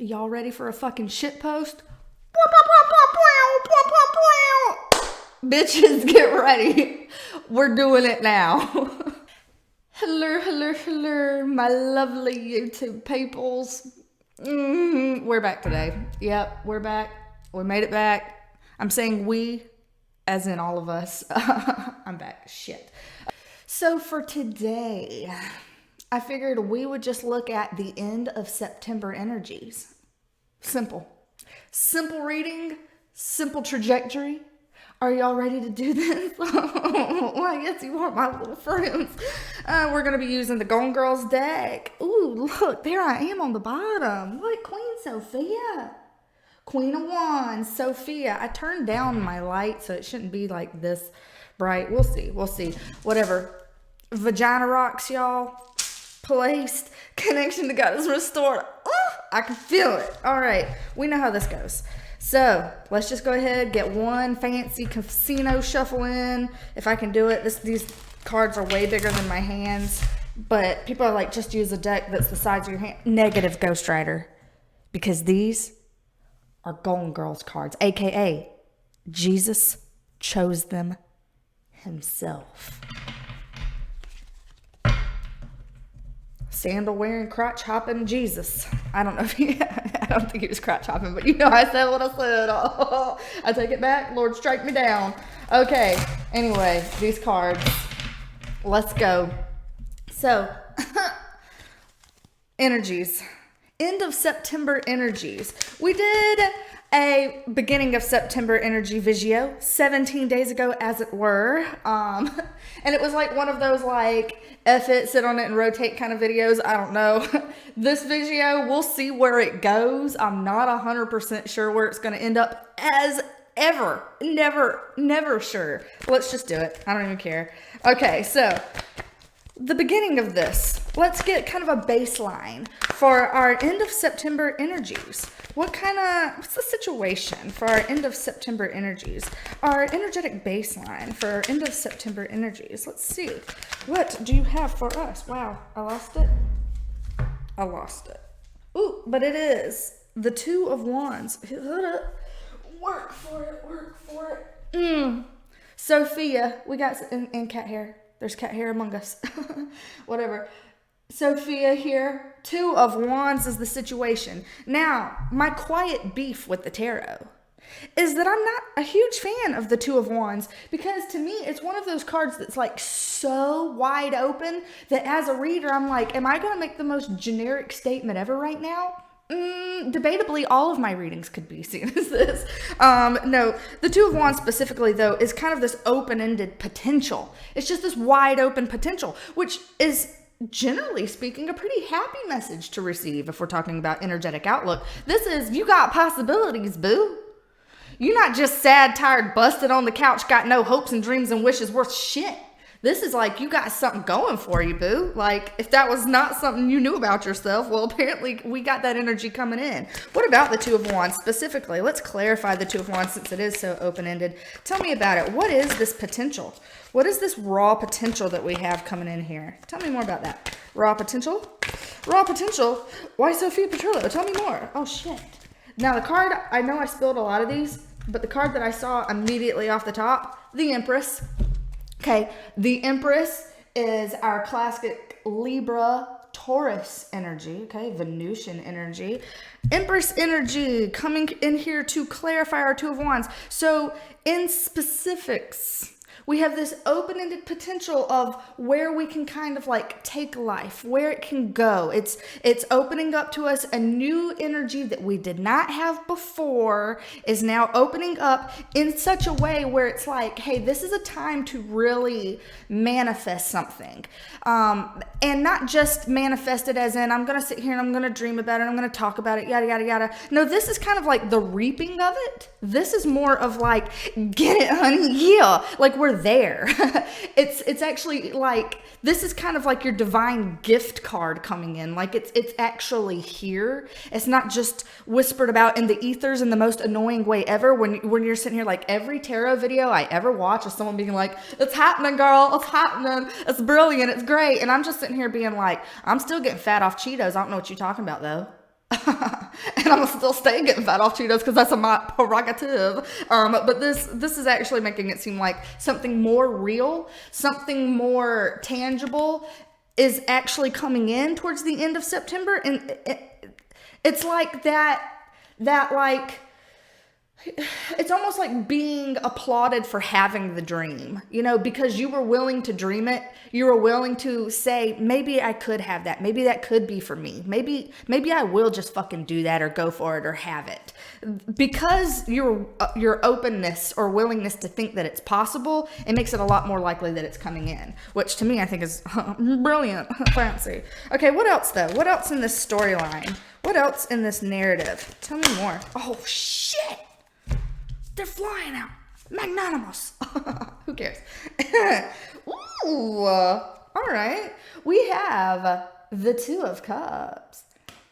Y'all ready for a fucking shit post? Bitches, get ready. We're doing it now. Hello, my lovely YouTube peoples. We're back today. Yep, we're back. We made it back. I'm saying we, as in all of us. I'm back. Shit. So for today, I figured we would just look at the end of September energies. Simple. Simple reading, simple trajectory. Are y'all ready to do this? Well, yes, you are, my little friends. We're going to be using the Golden Girls deck. Ooh, look, there I am on the bottom. What? Queen Sophia. Queen of Wands, Sophia. I turned down my light, so it shouldn't be like this bright. We'll see. Whatever. Vagina rocks, y'all. Placed. Connection to God is restored. Oh, I can feel it. All right. We know how this goes. So let's just go ahead, get one fancy casino shuffle in. If I can do it. These cards are way bigger than my hands. But people are like, just use a deck that's the size of your hand. Negative, Ghost Rider. Because these are Golden Girls cards. AKA, Jesus chose them himself. Sandal wearing, crotch hopping Jesus. I don't know if I don't think he was crotch hopping, but you know I said what I said. Oh, I take it back. Lord, strike me down. Okay. Anyway, these cards. Let's go. So, energies. End of September energies. We did a beginning of September energy video 17 days ago, as it were. And it was like one of those like F it, sit on it and rotate kind of videos. I don't know. This video, we'll see where it goes. I'm not 100% sure where it's going to end up as ever. Never sure. Let's just do it. I don't even care. Okay, so the beginning of this, let's get kind of a baseline for our end of September energies. What's the situation for our end of September energies? Our energetic baseline for our end of September energies. Let's see. What do you have for us? Wow, I lost it. Ooh, but it is the Two of Wands. Work for it. Sophia, we got, and cat hair. There's cat hair among us. Whatever. Sophia here. Two of Wands is the situation. Now, my quiet beef with the tarot is that I'm not a huge fan of the Two of Wands, because to me, it's one of those cards that's like so wide open that as a reader, I'm like, am I going to make the most generic statement ever right now? Debatably, all of my readings could be seen as this. No, the Two of Wands specifically, though, is kind of this open-ended potential. It's just this wide open potential, which is, generally speaking, a pretty happy message to receive if we're talking about energetic outlook. This is, you got possibilities, boo. You're not just sad, tired, busted on the couch, got no hopes and dreams and wishes worth shit. This is like, you got something going for you, boo. Like, if that was not something you knew about yourself, well, apparently we got that energy coming in. What about the Two of Wands specifically? Let's clarify the Two of Wands since it is so open-ended. Tell me about it. What is this potential? What is this raw potential that we have coming in here? Tell me more about that. Raw potential? Raw potential? Why Sophia Petrillo? Tell me more. Oh, shit. Now, the card, I know I spilled a lot of these, but the card that I saw immediately off the top, the Empress. Okay, the Empress is our classic Libra Taurus energy, okay, Venusian energy. Empress energy coming in here to clarify our Two of Wands. So in specifics, we have this open-ended potential of where we can kind of like take life, where it can go. It's opening up to us a new energy that we did not have before, is now opening up in such a way where it's like, hey, this is a time to really manifest something. And not just manifest it as in, I'm going to sit here and I'm going to dream about it, I'm going to talk about it, yada, yada, yada. No, this is kind of like the reaping of it. This is more of like, get it, honey, yeah. Like we're there. It's actually like, this is kind of like your divine gift card coming in. Like it's actually here. It's not just whispered about in the ethers in the most annoying way ever. When you're sitting here, like every tarot video I ever watch is someone being like, it's happening, girl. It's happening. It's brilliant. It's great. And I'm just sitting here being like, I'm still getting fat off Cheetos. I don't know what you're talking about though. and I'm gonna still stay getting fat off Cheetos because that's my prerogative. But this is actually making it seem like something more real, something more tangible is actually coming in towards the end of September, and it's like that like, it's almost like being applauded for having the dream, you know, because you were willing to dream it. You were willing to say, maybe I could have that. Maybe that could be for me. Maybe I will just fucking do that or go for it or have it. Because your openness or willingness to think that it's possible, it makes it a lot more likely that it's coming in, which to me I think is brilliant, fancy. Okay, what else though? What else in this storyline? What else in this narrative? Tell me more. Oh shit! They're flying out. Magnanimous. Who cares? Ooh. All right. We have the Two of Cups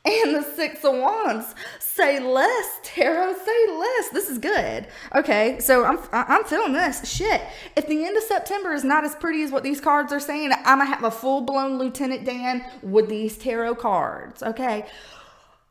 and the Six of Wands. Say less, Tarot. Say less. This is good. Okay, so I'm feeling this. Shit. If the end of September is not as pretty as what these cards are saying, I'm gonna have a full-blown Lieutenant Dan with these tarot cards. Okay.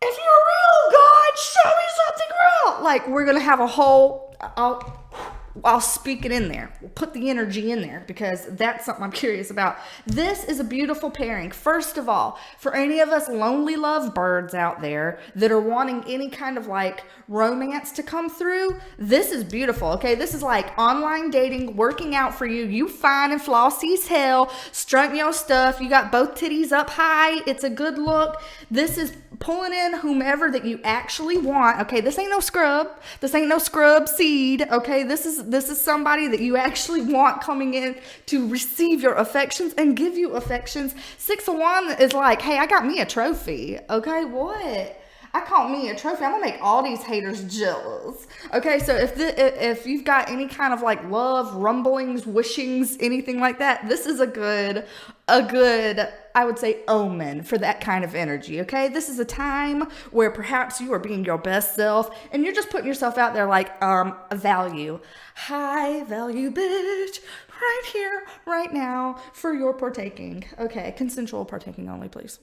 If you're real, God, show me something real. Like, we're going to have a whole, I'll speak it in there. We'll put the energy in there because that's something I'm curious about. This is a beautiful pairing. First of all, for any of us lonely lovebirds out there that are wanting any kind of like romance to come through, this is beautiful, okay? This is like online dating working out for you. You fine and flossy as hell, strut your stuff. You got both titties up high. It's a good look. This is pulling in whomever that you actually want. Okay, this ain't no scrub. This ain't no scrub seed. Okay, this is somebody that you actually want coming in to receive your affections and give you affections. Six of Wands is like, hey, I got me a trophy. Okay, what? I call me a trophy. I'm gonna make all these haters jealous. Okay, so if you've got any kind of like love, rumblings, wishings, anything like that, this is a good, I would say, omen for that kind of energy. Okay, this is a time where perhaps you are being your best self and you're just putting yourself out there like value, high value bitch, right here, right now for your partaking. Okay, consensual partaking only, please.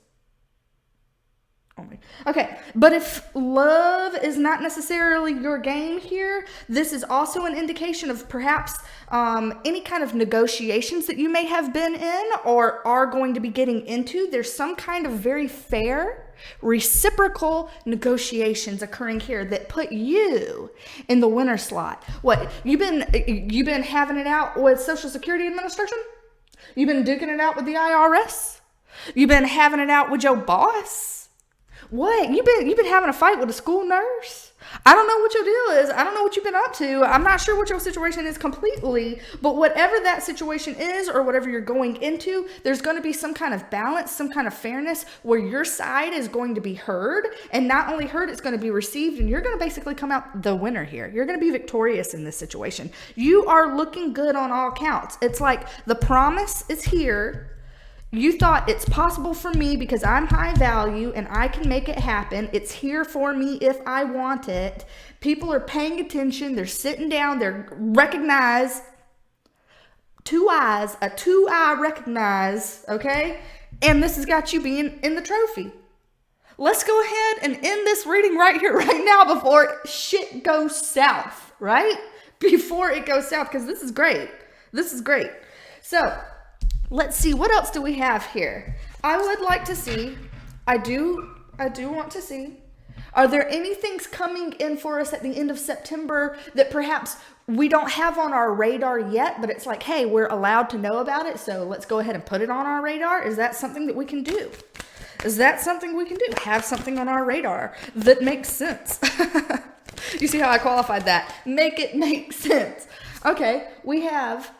Only. Okay, but if love is not necessarily your game here, this is also an indication of perhaps any kind of negotiations that you may have been in or are going to be getting into. There's some kind of very fair, reciprocal negotiations occurring here that put you in the winner slot. What, you've been having it out with Social Security Administration? You've been duking it out with the IRS? You've been having it out with your boss? What? You've been having a fight with a school nurse? I don't know what your deal is. I don't know what you've been up to. I'm not sure what your situation is completely, but whatever that situation is or whatever you're going into, there's going to be some kind of balance, some kind of fairness where your side is going to be heard, and not only heard, it's going to be received, and you're going to basically come out the winner here. You're going to be victorious in this situation. You are looking good on all counts. It's like the promise is here. You thought it's possible for me because I'm high value and I can make it happen. It's here for me if I want it. People are paying attention. They're sitting down. They're recognize. Two eyes. A two-eye recognize. Okay? And this has got you being in the trophy. Let's go ahead and end this reading right here, right now before shit goes south. Right? Before it goes south, because this is great. This is great. So, let's see, what else do we have here? I would like to see, I do want to see, are there any things coming in for us at the end of September that perhaps we don't have on our radar yet, but it's like, hey, we're allowed to know about it, so let's go ahead and put it on our radar? Is that something that we can do? Is that something we can do? Have something on our radar that makes sense. You see how I qualified that? Make it make sense. Okay, we have...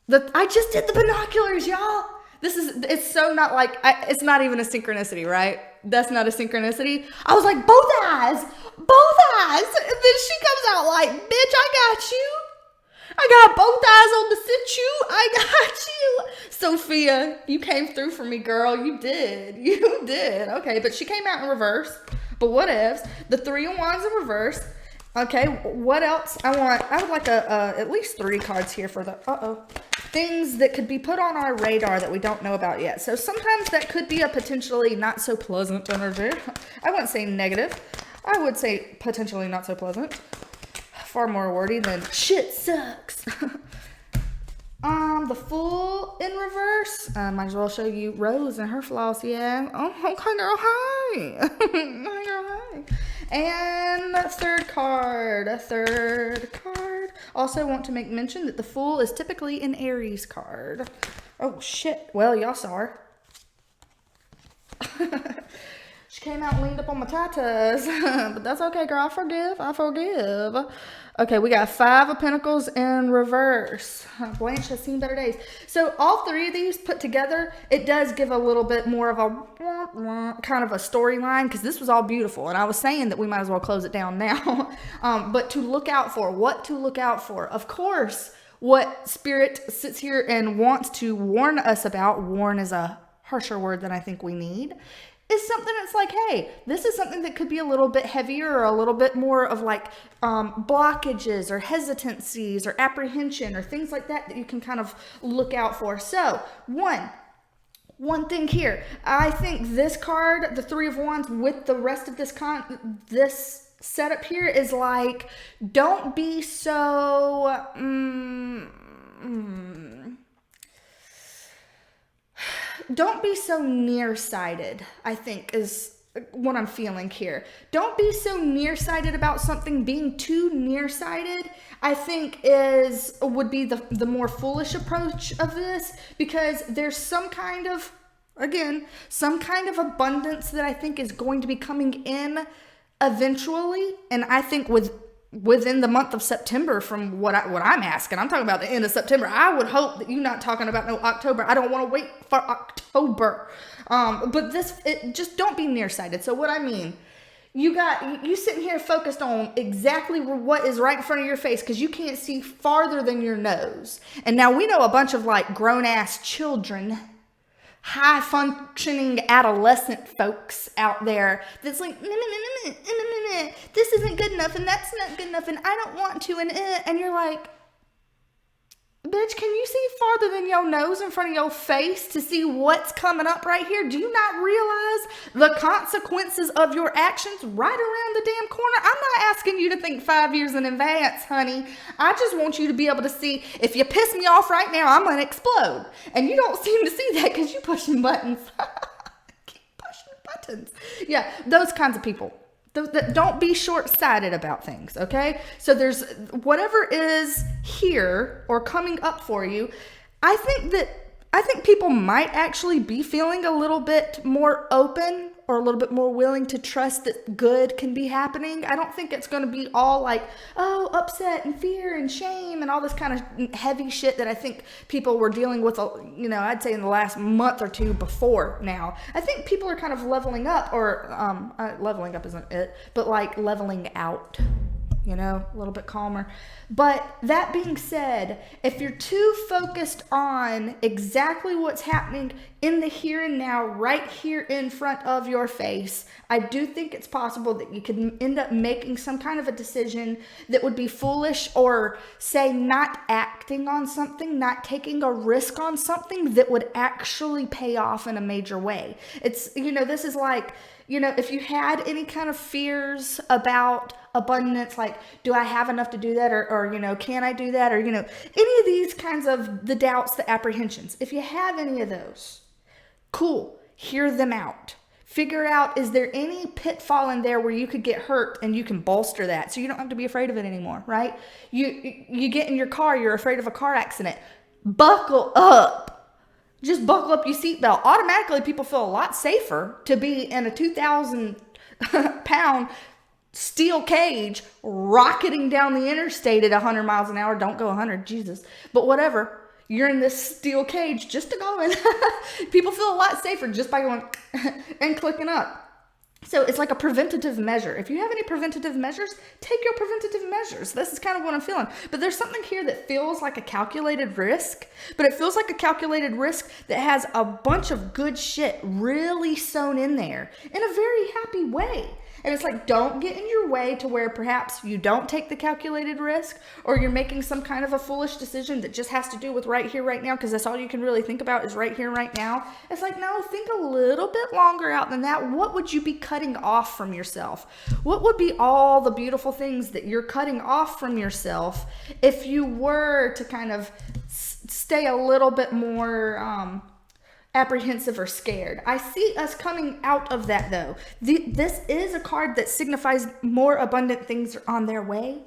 I just did the binoculars, y'all. It's so not like, it's not even a synchronicity, right? That's not a synchronicity. I was like, both eyes. And then she comes out like, bitch, I got you. I got both eyes on the situ. I got you. Sophia, you came through for me, girl. You did. Okay, but she came out in reverse. But what ifs? The Three of Wands in reverse. Okay, what else? I would like at least 3 cards here for the, things that could be put on our radar that we don't know about yet. So sometimes that could be a potentially not so pleasant energy. I wouldn't say negative. I would say potentially not so pleasant. Far more wordy than shit sucks. The Fool in reverse. Might as well show you Rose and her flaws. Yeah. Oh, okay, girl. Hi. Hi, girl. Hi. And third card. Also want to make mention that the Fool is typically an Aries card. Oh, shit. Well, y'all saw her. She came out and leaned up on my tatas. But that's okay, girl. I forgive. Okay, we got 5 of Pentacles in reverse. Blanche has seen better days. So all 3 of these put together, it does give a little bit more of a kind of a storyline, because this was all beautiful. And I was saying that we might as well close it down now. But to look out for, what to look out for. Of course, what Spirit sits here and wants to warn us about, warn is a harsher word than I think we need, is something that's like, hey, this is something that could be a little bit heavier or a little bit more of like blockages or hesitancies or apprehension or things like that that you can kind of look out for. So one thing here, I think this card, the 3 of Wands, with the rest of this setup here is like, don't be so don't be so nearsighted, I think is what I'm feeling here. Don't be so nearsighted about something. Being too nearsighted, I think would be the more foolish approach of this, because there's some kind of abundance that I think is going to be coming in eventually. And I think within the month of September, from what I'm asking. I'm talking about the end of September. I would hope that you're not talking about no October. I don't want to wait for October. But just don't be nearsighted. So what I mean, you sitting here focused on exactly what is right in front of your face, because you can't see farther than your nose. And now we know a bunch of like grown ass children, high functioning adolescent folks out there that's like, this isn't good enough and that's not good enough and I don't want to, and you're like, bitch, can you see farther than your nose in front of your face to see what's coming up right here? Do you not realize the consequences of your actions right around the damn corner? I'm not asking you to think 5 years in advance, honey. I just want you to be able to see, if you piss me off right now, I'm going to explode. And you don't seem to see that because you're pushing buttons. Keep pushing buttons. Yeah, those kinds of people. Don't be short-sighted about things, okay? So there's whatever is here or coming up for you. I think people might actually be feeling a little bit more open or a little bit more willing to trust that good can be happening. I don't think it's going to be all like, oh, upset and fear and shame and all this kind of heavy shit that I think people were dealing with, I'd say in the last month or two before now. I think people are kind of leveling up, or leveling up isn't it, but like leveling out. A little bit calmer. But that being said, if you're too focused on exactly what's happening in the here and now, right here in front of your face, I do think it's possible that you could end up making some kind of a decision that would be foolish, or say not acting on something, not taking a risk on something that would actually pay off in a major way. It's, this is like, if you had any kind of fears about abundance, like, do I have enough to do that? Or can I do that? Or, any of these kinds of the doubts, the apprehensions. If you have any of those, cool, hear them out. Figure out, is there any pitfall in there where you could get hurt and you can bolster that so you don't have to be afraid of it anymore, right? You get in your car, you're afraid of a car accident. Buckle up. Just buckle up your seatbelt. Automatically, people feel a lot safer to be in a 2,000-pound steel cage rocketing down the interstate at 100 miles an hour. Don't go 100, Jesus. But whatever. You're in this steel cage just to go in. People feel a lot safer just by going and clicking up. So it's like a preventative measure. If you have any preventative measures, take your preventative measures. This is kind of what I'm feeling. But there's something here that feels like a calculated risk, but it feels like a calculated risk that has a bunch of good shit really sewn in there in a very happy way. And it's like, don't get in your way to where perhaps you don't take the calculated risk, or you're making some kind of a foolish decision that just has to do with right here, right now, because that's all you can really think about is right here, right now. It's like, no, think a little bit longer out than that. What would you be cutting off from yourself? What would be all the beautiful things that you're cutting off from yourself if you were to kind of stay a little bit more apprehensive or scared? I see us coming out of that, though. This is a card that signifies more abundant things are on their way.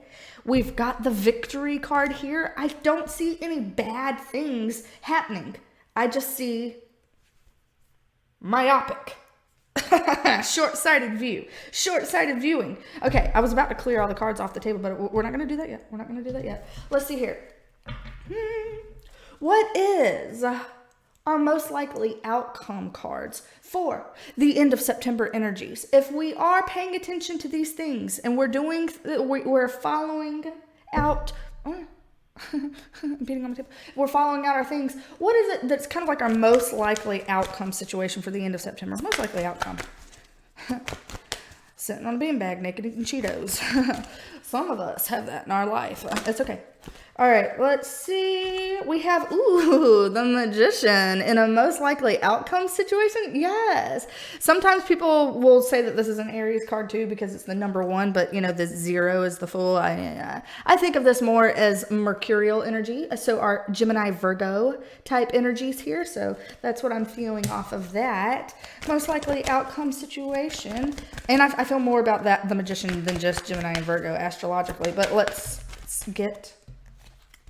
We've got the victory card here. I don't see any bad things happening. I just see myopic. Short-sighted view. Short-sighted viewing. Okay, I was about to clear all the cards off the table, but we're not going to do that yet. We're not going to do that yet. Let's see here. What is our most likely outcome cards for the end of September energies? If we are paying attention to these things and we're following out, beating on my table, we're following out our things, what is it that's kind of like our most likely outcome situation for the end of September? Most likely outcome. Sitting on a beanbag naked eating Cheetos. Some of us have that in our life. It's okay. All right, let's see. We have, the Magician in a most likely outcome situation. Yes. Sometimes people will say that this is an Aries card too because it's the number one, but the 0 is the Fool. I think of this more as mercurial energy. So our Gemini Virgo type energies here. So that's what I'm feeling off of that. Most likely outcome situation. And I feel more about the Magician than just Gemini and Virgo astrologically, but let's get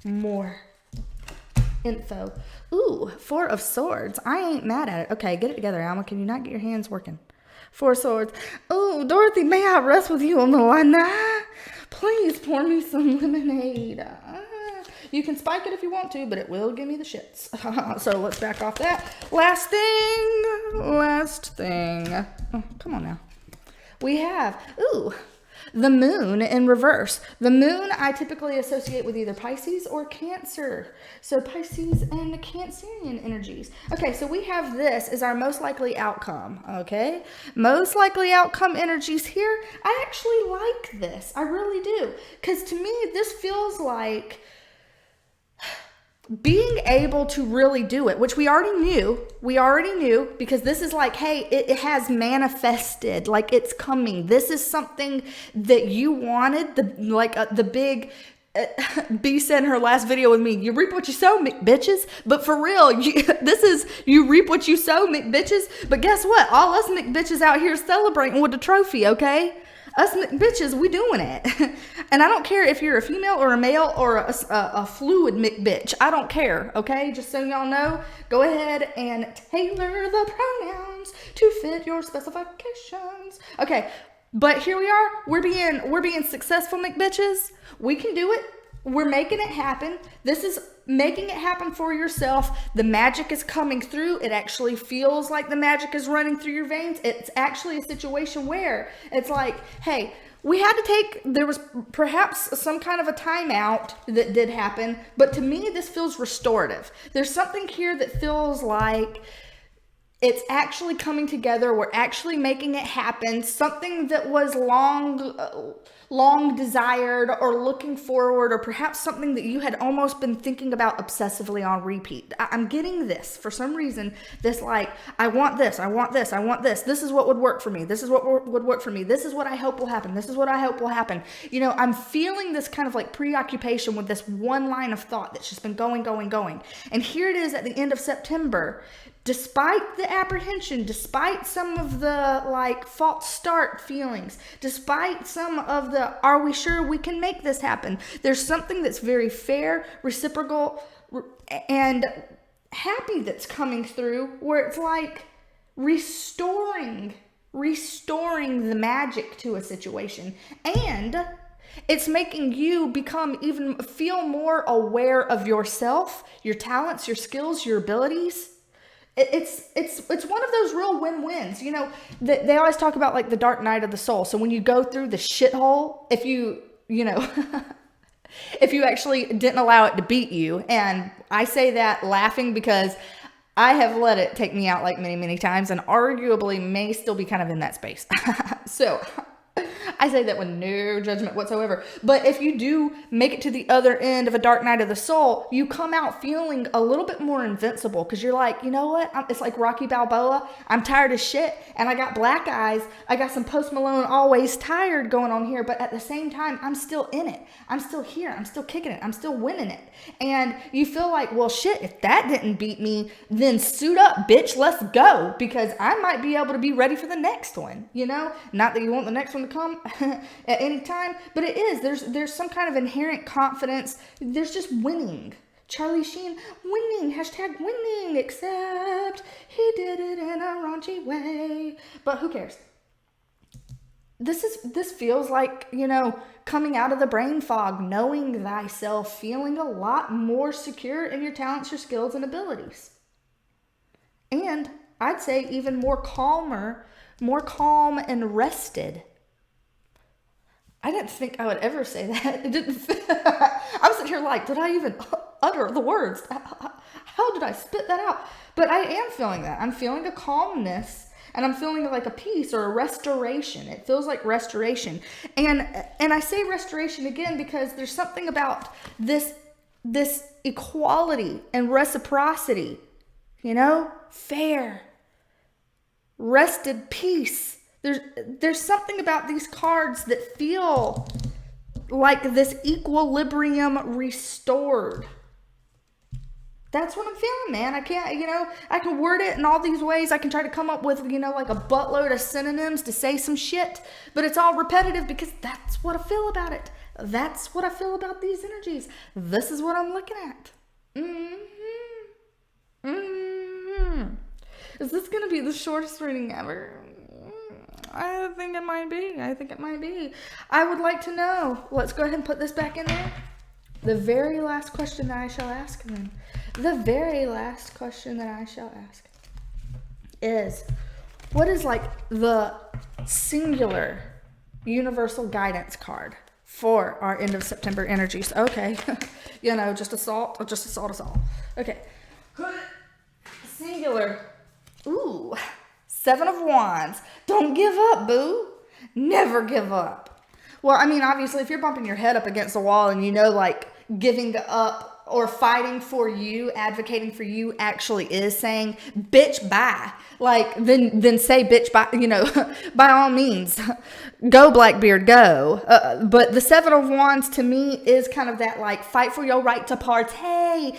more info. Four of Swords. I ain't mad at it. Okay, get it together, Alma. Can you not get your hands working? Four of Swords. Dorothy, may I rest with you on the line? Please pour me some lemonade. You can spike it if you want to, but it will give me the shits. So let's back off that. Last thing. Oh, come on now. We have, the Moon in reverse. The Moon I typically associate with either Pisces or Cancer. So Pisces and Cancerian energies. Okay, so we have this as our most likely outcome. Okay, most likely outcome energies here. I actually like this. I really do. Because to me, this feels like being able to really do it, which we already knew because this is like, hey, it has manifested, like it's coming. This is something that you wanted, the big, B said in her last video with me, you reap what you sow, bitches. But for real, this is, you reap what you sow, bitches. But guess what? All us bitches out here celebrating with the trophy, okay? Us bitches, we doing it. And I don't care if you're a female or a male or a fluid bitch. I don't care, okay? Just so y'all know, go ahead and tailor the pronouns to fit your specifications. Okay, but here we are. We're being successful bitches. We can do it. We're making it happen. This is making it happen for yourself. The magic is coming through. It actually feels like the magic is running through your veins. It's actually a situation where it's like, hey, there was perhaps some kind of a timeout that did happen, but to me, this feels restorative. There's something here that feels like it's actually coming together. We're actually making it happen. Something that was long desired or looking forward, or perhaps something that you had almost been thinking about obsessively on repeat. I'm getting this for some reason, this like, I want this, I want this, I want this. This is what would work for me. This is what would work for me. This is what I hope will happen. This is what I hope will happen. I'm feeling this kind of like preoccupation with this one line of thought that's just been going. And here it is at the end of September. Despite the apprehension, despite some of the like false start feelings, despite some of the, are we sure we can make this happen? There's something that's very fair, reciprocal, and happy that's coming through where it's like restoring the magic to a situation. And it's making you feel more aware of yourself, your talents, your skills, your abilities. It's one of those real win-wins. They always talk about like the dark night of the soul. So when you go through the shithole, if you actually didn't allow it to beat you, and I say that laughing because I have let it take me out like many, many times and arguably may still be kind of in that space. So I say that with no judgment whatsoever. But if you do make it to the other end of a dark night of the soul, you come out feeling a little bit more invincible because you're like, you know what? It's like Rocky Balboa. I'm tired as shit and I got black eyes. I got some Post Malone Always Tired going on here. But at the same time, I'm still in it. I'm still here. I'm still kicking it. I'm still winning it. And you feel like, well, shit, if that didn't beat me, then suit up, bitch. Let's go. Because I might be able to be ready for the next one, you know? Not that you want the next one to come at any time, but it is. There's some kind of inherent confidence. There's just winning. Charlie Sheen, winning, hashtag winning, except he did it in a raunchy way. But who cares? This feels like, you know, coming out of the brain fog, knowing thyself, feeling a lot more secure in your talents, your skills, and abilities. And I'd say even more calm and rested. I didn't think I would ever say that. It didn't. I'm sitting here like, did I even utter the words? How did I spit that out? But I am feeling that. I'm feeling a calmness. And I'm feeling like a peace or a restoration. It feels like restoration. And I say restoration again because there's something about this equality and reciprocity. You know? Fair. Rested peace. There's something about these cards that feel like this equilibrium restored. That's what I'm feeling, man. I can't, you know, I can word it in all these ways. I can try to come up with, you know, like a buttload of synonyms to say some shit, but it's all repetitive because that's what I feel about it. That's what I feel about these energies. This is what I'm looking at. Is this going to be the shortest reading ever? I think it might be. I would like to know. Let's go ahead and put this back in there. The very last question that I shall ask then. The very last question that I shall ask is, what is like the singular universal guidance card for our end of September energies? Okay. You know, just assault. Okay. Singular. Ooh. 7 of Wands. Don't give up, boo. Never give up. Well, I mean, obviously, if you're bumping your head up against the wall and you know, like, giving up or fighting for you, advocating for you actually is saying, bitch, bye. Like, then say, bitch, bye, you know, by all means, go Blackbeard, go. But the 7 of Wands to me is kind of that, like, fight for your right to partay.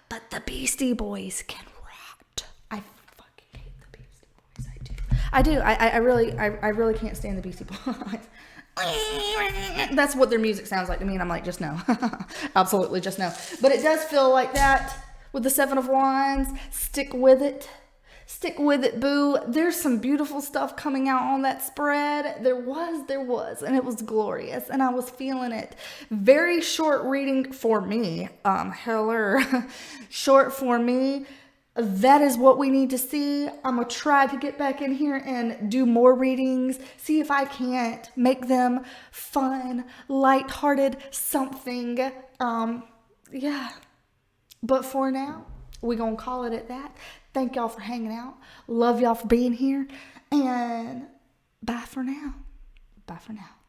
But the Beastie Boys can rot. I fucking hate the Beastie Boys. I do. I really can't stand the Beastie Boys. That's what their music sounds like to me, and I'm like, just no. Absolutely just no. But it does feel like that with the 7 of Wands. Stick with it, boo. There's some beautiful stuff coming out on that spread. There was, and it was glorious, and I was feeling it. Very short reading for me. Short for me. That is what we need to see. I'm going to try to get back in here and do more readings. See if I can't make them fun, lighthearted, something. Yeah. But for now, we're going to call it at that. Thank y'all for hanging out. Love y'all for being here. And bye for now. Bye for now.